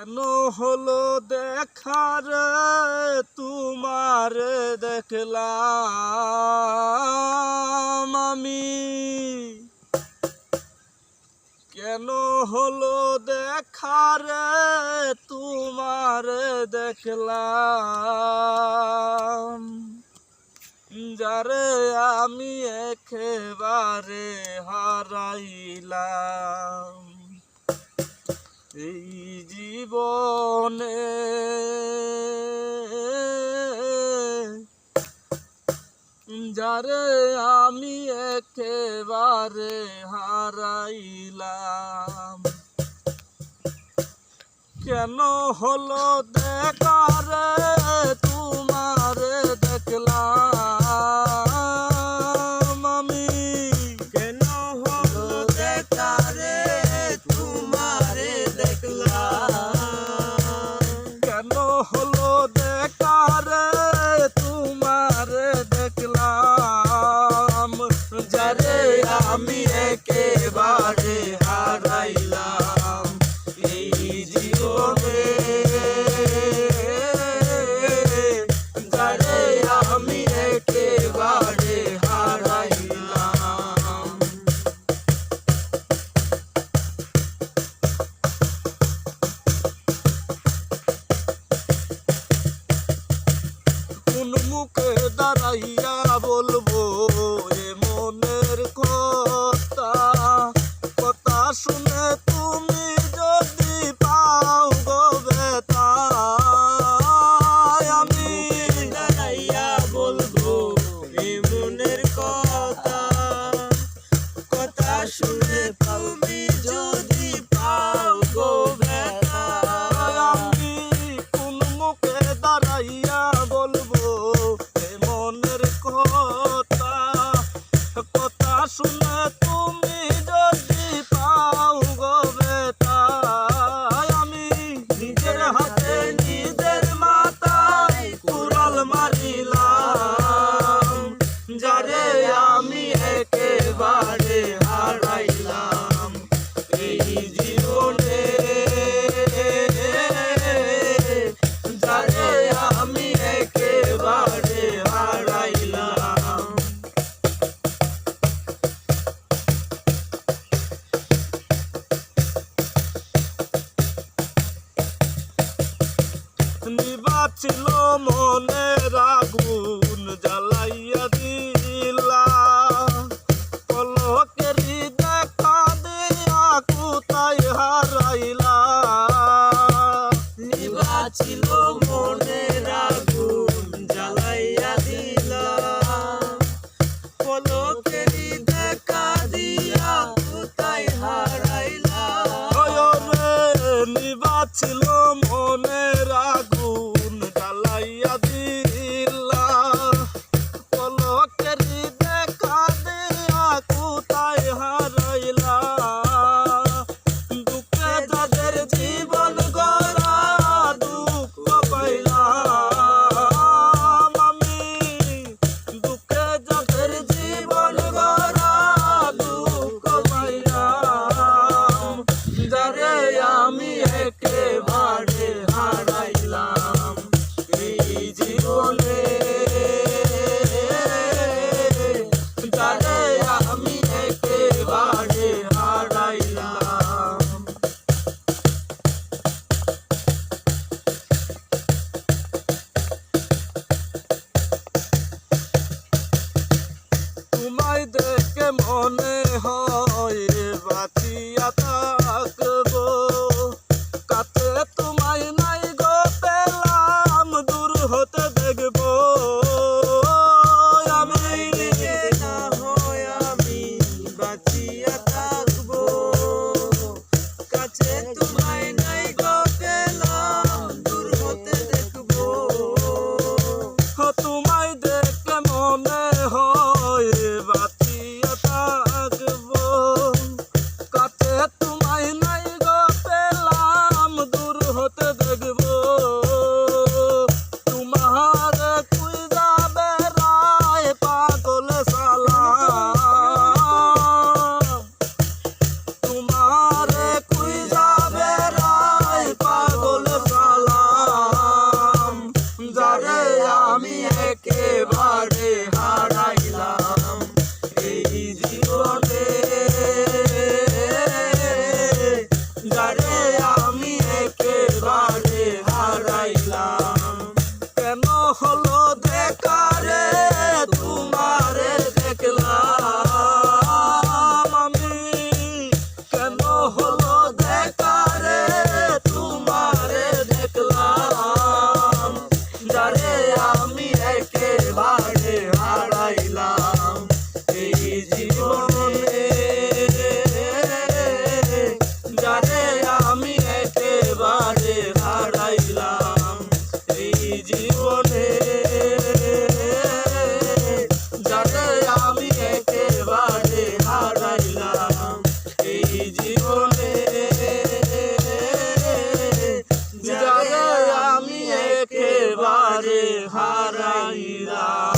কেন হলো দেখার তোমার দেখলাম আমি, কেন হলো দেখার তোমার দেখলাম, যারে আমি একেবারে হারাইলাম এই জীবনে। যারে আমি একেবারে হারাইলাম, কেন হলো দেখার তোমার দেখলাম আমি, কেন হলো দেখার তোমার দেখলাম, কেন হলো দেখার তোমার দেখলাম, যারে আমি একেবারে হারাইলাম এই জীবনে। যারে আমি একেবারে হারাইলাম, কোন মুখে দাঁড়াইয়া বলবো এ মনের কথা, কথা শুনে তুমি যদি পাও গো ব্যথা, আমি দাঁড়াইয়া বলবো এই মনের কথা, কথা শুনে তুমি যদি পাও গো ব্যথা। আমি কোন মুখে দাঁড়াইয়া বলবো এ মনের কথা, কথা শুনে তুমি যদি পাও গো ব্যথা, আমি নিজের হাতে নিজের মাথায় কুড়াল মারিলাম, যারে আমি একেবারে হারাইলাম এই জীবনে। যারে আমি একেবারে হারাইলাম, নিবাছিল মনের আগুন জ্বালাইয়া দিলা, পলকেরই দেখা দিয়া কোথায় হারাইলা, নিবাছিল মনের আগুন জ্বালাইয়া দিলা, পলকেরই দেখা দিয়া কোথায় হারাইলা। নিবাছিল মনের আগুন জ্বালাইয়া দিলা, পলকেরই দেখা দিয়া কোথায় হারাইলা, দুঃখে যাদের জীবন গড়া দুঃখ পাইলাম আমি, দুঃখে যাদের জীবন গড়া দুঃখ পাইলাম, যারে আমি একেবারে রে হারাইলাম।